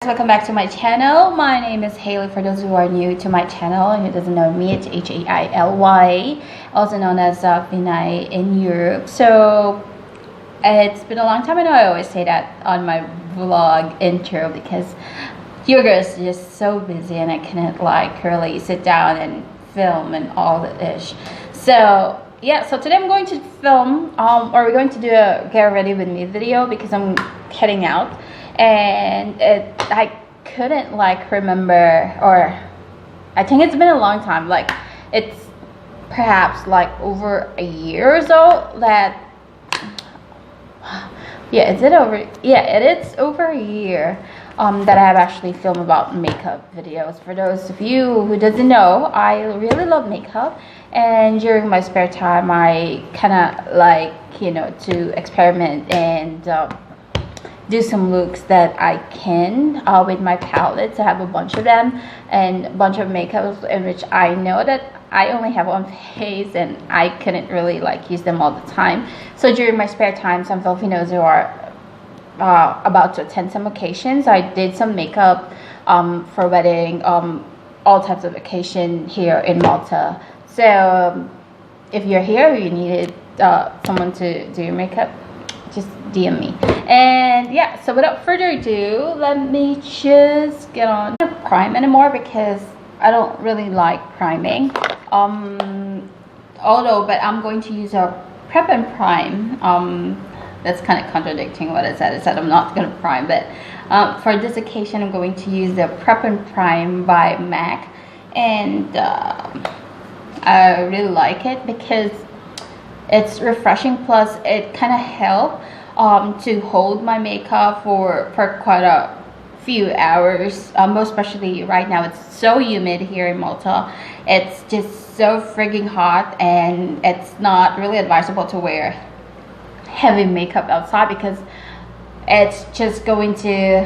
welcome back to my channel. My name is Haley. For those who are new to my channel and who doesn't know me, it's Haily, also known as Vinay in Europe. So it's been a long time. I know I always say that on my vlog intro because you guys are just so busy and I couldn't like really sit down and film and all the ish. So yeah, so today I'm going to film or we're going to do a get ready with me video because I'm heading out. And I couldn't like remember, or I think it's been a long time, like it's perhaps like over a year or so that it is over a year that I have actually filmed about makeup videos. For those of you who doesn't know, I really love makeup, and during my spare time I kind of like, you know, to experiment and do some looks that I can with my palettes. I have a bunch of them and a bunch of makeups in which I know that I only have one face and I couldn't really like use them all the time. So during my spare time, some Filipinos who are about to attend some occasions, I did some makeup for wedding, all types of occasion here in Malta. So if you're here, you needed someone to do your makeup, just DM me. And yeah, so without further ado, let me just get on. I don't prime anymore because I don't really like priming. But I'm going to use a prep and prime. That's kind of contradicting what I said. I said I'm not going to prime, but for this occasion I'm going to use the prep and prime by MAC, and I really like it because it's refreshing, plus it kind of helps to hold my makeup for quite a few hours, most especially right now. It's so humid here in Malta. It's just so frigging hot, and it's not really advisable to wear heavy makeup outside because it's just going to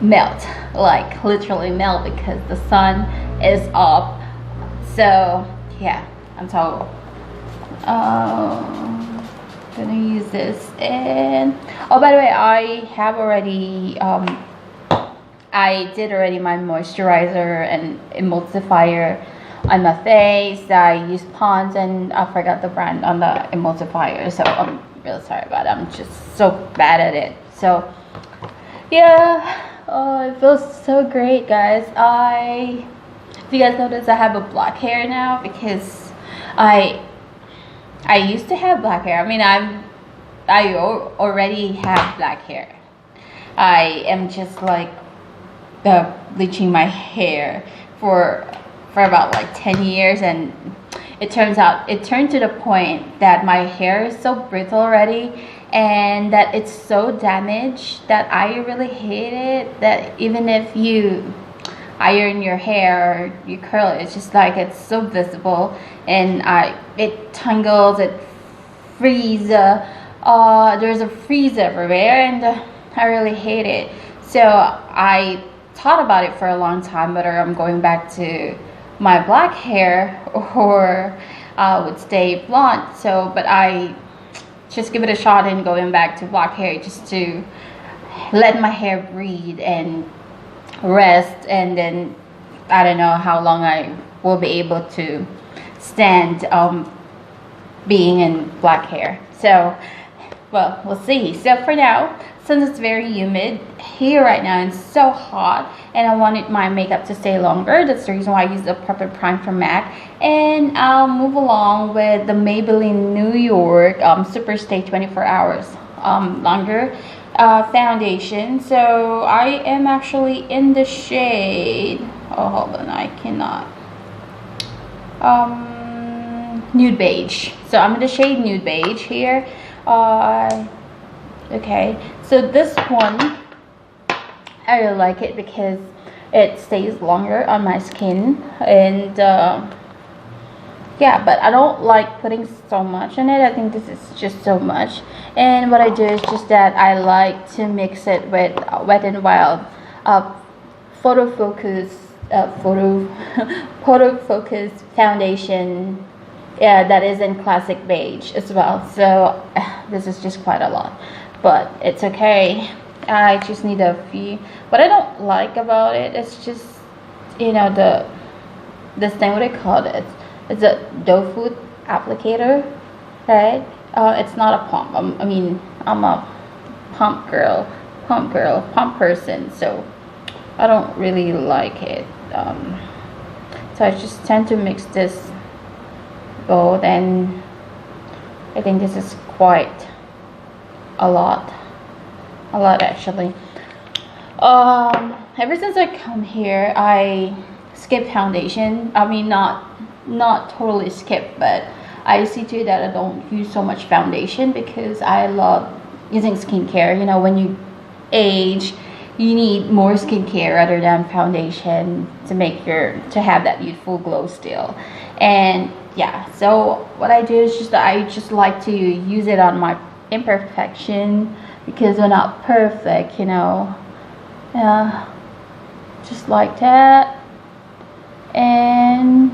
melt, like literally melt, because the sun is up. So yeah, I'm so gonna use this. And oh, by the way, I have already I did already my moisturizer and emulsifier on my face. I used Pond's and I forgot the brand on the emulsifier, so I'm really sorry about it. I'm just so bad at it. So yeah, oh, it feels so great, guys. If you guys notice, I have a black hair now because I used to have black hair. I mean, I already have black hair. I am just like bleaching my hair for about like 10 years, and it turned to the point that my hair is so brittle already, and that it's so damaged that I really hate it. That even if you iron your hair or you curl it, it's just like it's so visible, and it tangles, it freezes. There's a freeze everywhere, and I really hate it. So I thought about it for a long time, whether I'm going back to my black hair or would stay blonde. So but I just give it a shot and going back to black hair, just to let my hair breathe and rest, and then I don't know how long I will be able to stand being in black hair. So well, we'll see. So for now, since it's very humid here right now and so hot, and I wanted my makeup to stay longer, that's the reason why I use the Prep and Prime from MAC. And I'll move along with the Maybelline New York Super Stay 24 Hours Longer foundation. So I am actually in the shade, oh hold on, I cannot, nude beige. So I'm in the shade nude beige here. Okay, so this one I really like it because it stays longer on my skin, and yeah, but I don't like putting so much in it. I think this is just so much, and what I do is just that I like to mix it with Wet n Wild photo focus foundation, yeah, that is in classic beige as well. So this is just quite a lot, but it's okay. I just need a few. What I don't like about it is just, you know, this thing, what I call it, it's a doe food applicator, right? It's not a pump. I mean, I'm a pump person, so I don't really like it. So I just tend to mix this both, and I think this is quite a lot actually. Ever since I come here, I skip foundation. I mean, not totally skip, but I see to it that I don't use so much foundation because I love using skincare. You know, when you age, you need more skincare rather than foundation to have that youthful glow still. And yeah, so what I do is I just like to use it on my imperfection because we're not perfect, you know. Yeah, just like that, and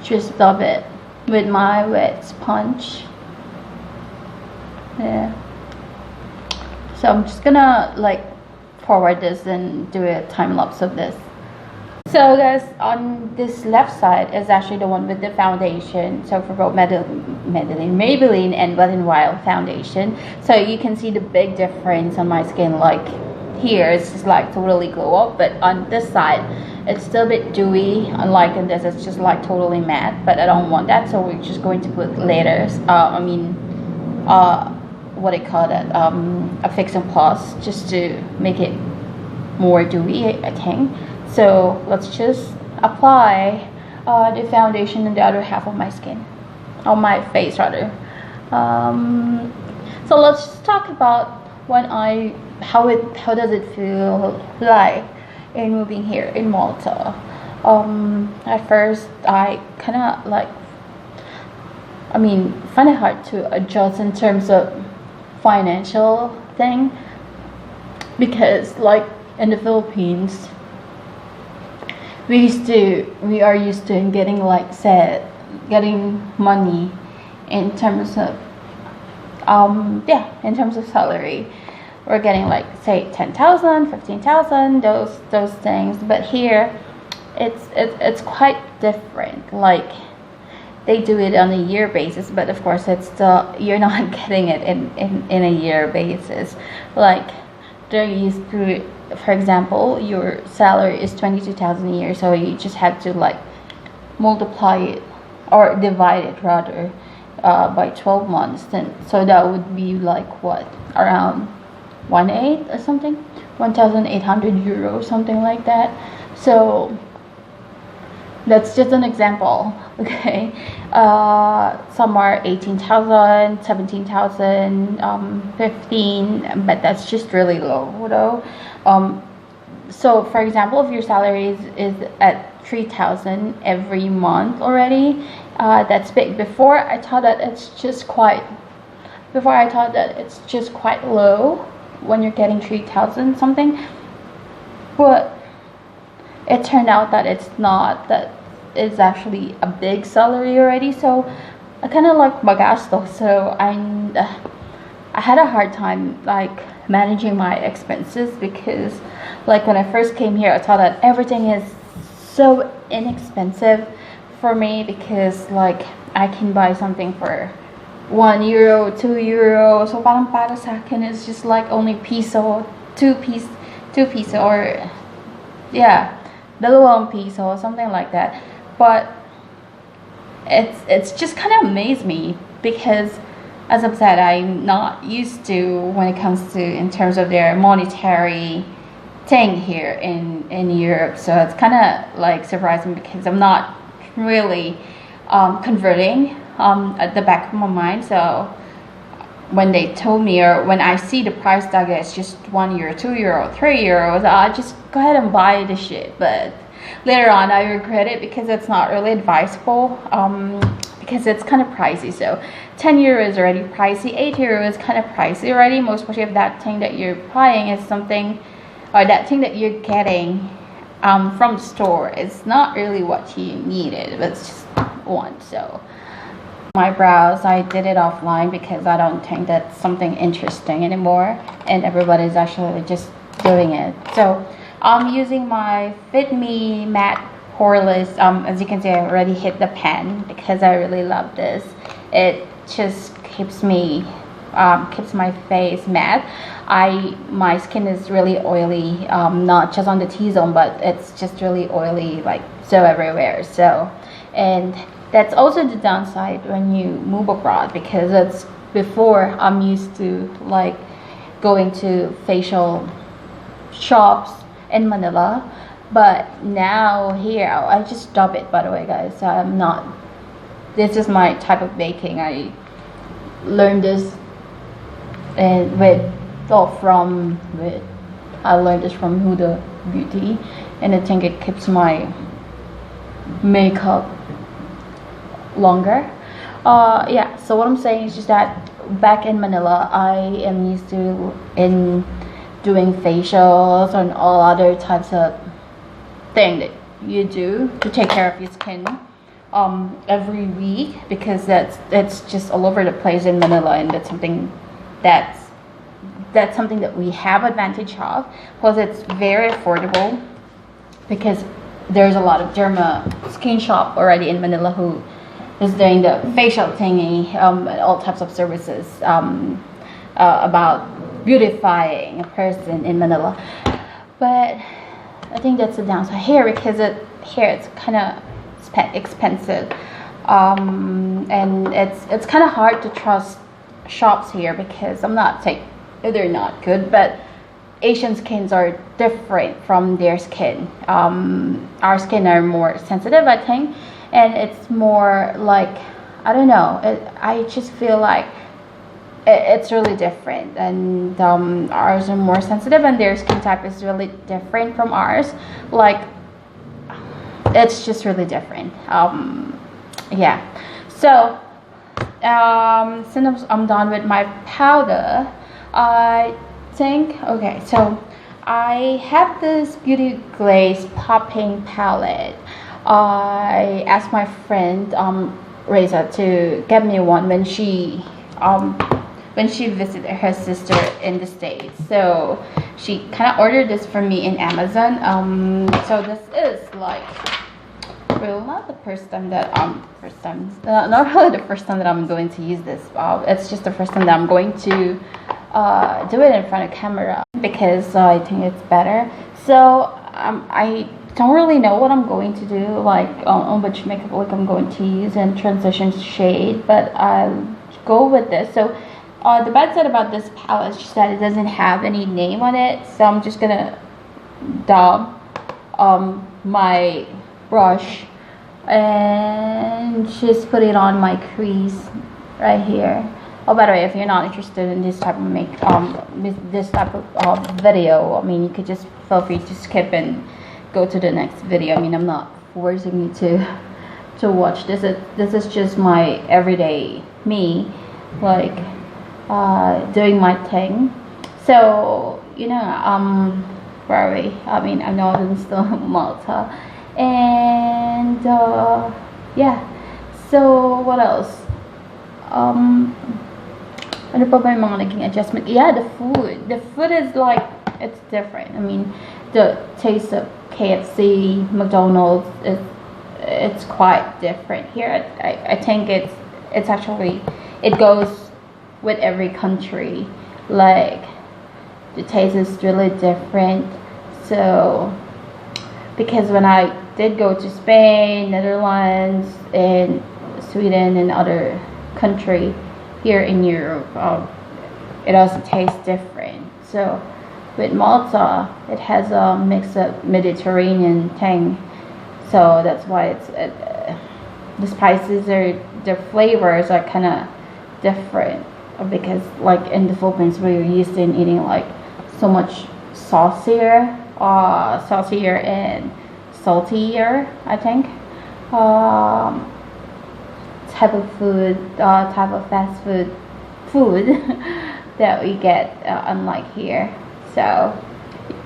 just rub it with my wet sponge. Yeah, so I'm just gonna like forward this and do a time lapse of this. So guys, on this left side is actually the one with the foundation. So for both Maybelline and Wet n Wild foundation. So you can see the big difference on my skin. Like here, it's just like totally glow up, but on this side, it's still a bit dewy. Unlike in this, it's just like totally matte. But I don't want that, so we're just going to put layers. What do you call that? A fix and plus, just to make it more dewy, I think. So let's just apply the foundation in the other half of my skin, on my face rather. So let's just talk about how does it feel like in moving here in Malta. At first I kind of like, find it hard to adjust in terms of financial thing, because like in the Philippines, we are used to getting getting money in terms of in terms of salary. We're getting like say 10,000, 15,000, those things. But here it's quite different. Like they do it on a year basis, but of course it's still, you're not getting it in a year basis. Like they're used to, for example, your salary is 22,000 a year, so you just have to like multiply it or divide it rather by 12 months. Then so that would be like what, around 1.8 or something, 1,800 euros, something like that. So that's just an example, okay? Some are 18,000, 17,000, 15, but that's just really low though. So for example, if your salary is at 3,000 every month already, that's big. Before I thought that it's just quite low when you're getting 3,000 something, but it turned out that it's not, that it's actually a big salary already. So I kind of like magasto, so I had a hard time like managing my expenses, because like when I first came here I thought that everything is so inexpensive for me, because like I can buy something for €1, €2, so parang para sa akin it's just like only piso, 2 piso, or yeah, dalawang piso, something like that. But it's just kind of amazed me, because as I've said, I'm not used to when it comes to in terms of their monetary thing here in Europe. So it's kind of like surprising, because I'm not really converting at the back of my mind. So when they told me, or when I see the price tag, it's just €1, €2, €3, I just go ahead and buy the shit. But later on I regret it, because it's not really advisable, because it's kind of pricey. So €10 is already pricey, €8 is kind of pricey already, most especially if that thing that you're buying is something, or that thing that you're getting from the store is not really what you needed, but it's just want. So my brows. I did it offline because I don't think that's something interesting anymore, and everybody's actually just doing it. So I'm using my Fit Me matte poreless. As you can see, I already hit the pan because I really love this. It just keeps me keeps my face matte. My skin is really oily, not just on the T-zone, but it's just really oily, like so everywhere. So, and that's also the downside when you move abroad, because it's before I'm used to like going to facial shops in Manila, but now here I just stop it. By the way, guys, I'm not. This is my type of baking. I learned this and I learned this from Huda Beauty, and I think it keeps my makeup longer. Yeah, so what I'm saying is just that back in Manila, I am used to in doing facials and all other types of thing that you do to take care of your skin every week, because it's just all over the place in Manila, and that's something that we have advantage of, because it's very affordable, because there's a lot of derma skin shop already in Manila who is doing the facial thingy, all types of services about beautifying a person in Manila. But I think that's the downside here, because here it's kind of expensive, and it's kind of hard to trust shops here, because I'm not saying they're not good, but Asian skins are different from their skin. Our skin are more sensitive, I think, and it's more like, I don't know, I just feel like it's really different, and ours are more sensitive, and their skin type is really different from ours. Like, it's just really different. Yeah, so since I'm done with my powder, I think, okay, so I have this Beauty Glaze popping palette. I asked my friend Reza to get me one when she visited her sister in the States. So she kind of ordered this for me in Amazon. So this is like, well, not the first time that not really the first time that I'm going to use this. It's just the first time that I'm going to do it in front of camera, because I think it's better. So I don't really know what I'm going to do, like on which makeup look I'm going to use and transition shade, but I'll go with this. So the bad side about this palette is just that it doesn't have any name on it, so I'm just gonna dab my brush and just put it on my crease right here. Oh, by the way, if you're not interested in this type of this type of video, I mean, you could just feel free to skip and go to the next video. I mean, I'm not forcing you to watch this. This is just my everyday me, like doing my thing. So, you know, where are we? I mean, I know I'm still in Malta, and yeah. So what else? Ano pa ba yung mga naging adjustment? Yeah, the food is like, it's different. I mean, the taste of KFC, McDonald's, it's quite different here. I think it's actually, it goes with every country. Like, the taste is really different. So, because when I did go to Spain, Netherlands, and Sweden, and other country here in Europe, it also tastes different. So with Malta, it has a mix of Mediterranean thing, so that's why it's the spices are, the flavors are kind of different, because like in the Philippines we're used to eating like so much saucier and saltier, I think, type of food, type of fast food that we get, unlike here. So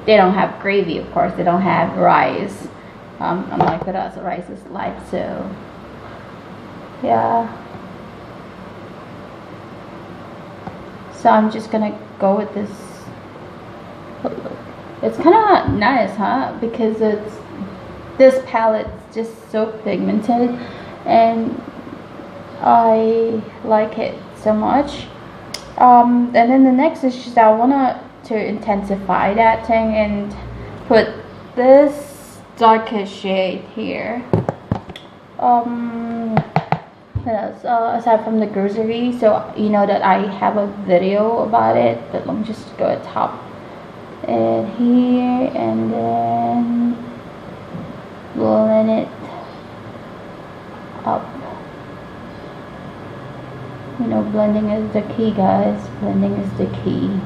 they don't have gravy, of course. They don't have rice, unlike with us, rice is light. So yeah, So I'm just gonna go with this. It's kind of nice, huh? Because this palette's just so pigmented, and I like it so much. And then the next is just I wanna to intensify that thing and put this darker shade here. What else? Aside from the grocery, so you know that I have a video about it, but let me just go at top and here, and then blend it up. You know, blending is the key, guys. Blending is the key.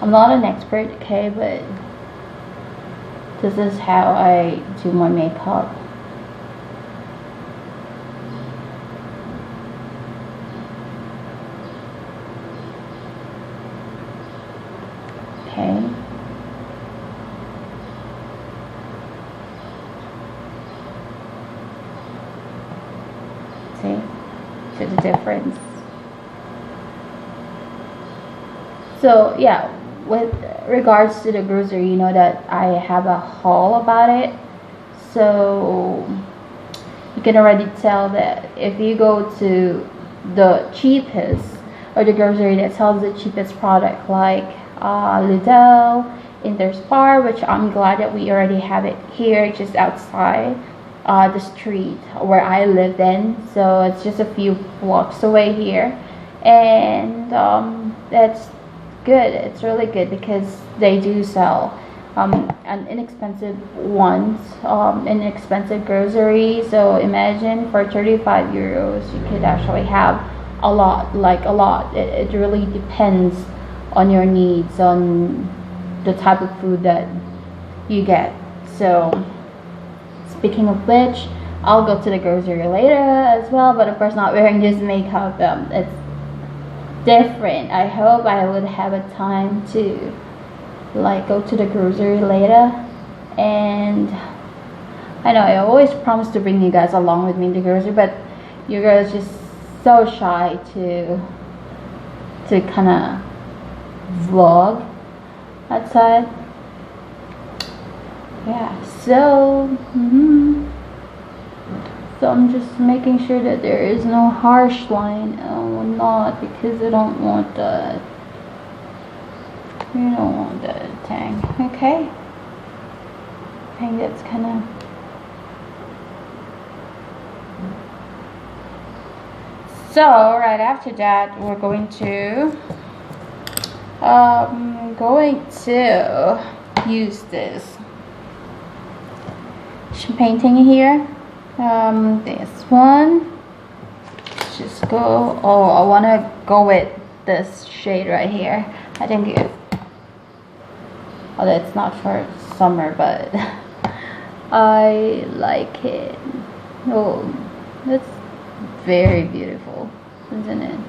I'm not an expert, okay, but this is how I do my makeup. Okay. See? See the difference? So yeah, with regards to the grocery, you know that I have a haul about it. So you can already tell that if you go to the cheapest, or the grocery that sells the cheapest product, like Lidl, Interspar, which I'm glad that we already have it here just outside the street where I live in, so it's just a few blocks away here, and that's good. It's really good because they do sell an inexpensive ones, inexpensive grocery. So imagine for 35 euros you could actually have a lot, like a lot. It really depends on your needs, on the type of food that you get. So speaking of which, I'll go to the grocery later as well, but of course not wearing this makeup. It's different. I hope I would have a time to like go to the grocery later. And I know I always promise to bring you guys along with me in the grocery, but you guys just so shy to kind of vlog outside. Yeah, so so I'm just making sure that there is no harsh line. Oh, not, because I don't want that. You don't want that, dang. Okay, I think that's kind of. So right after that, we're going to use this champagne thing here. This one. Just go. Oh, I want to go with this shade right here. I think it. Oh, that's not for summer, but I like it. Oh, that's very beautiful, isn't it?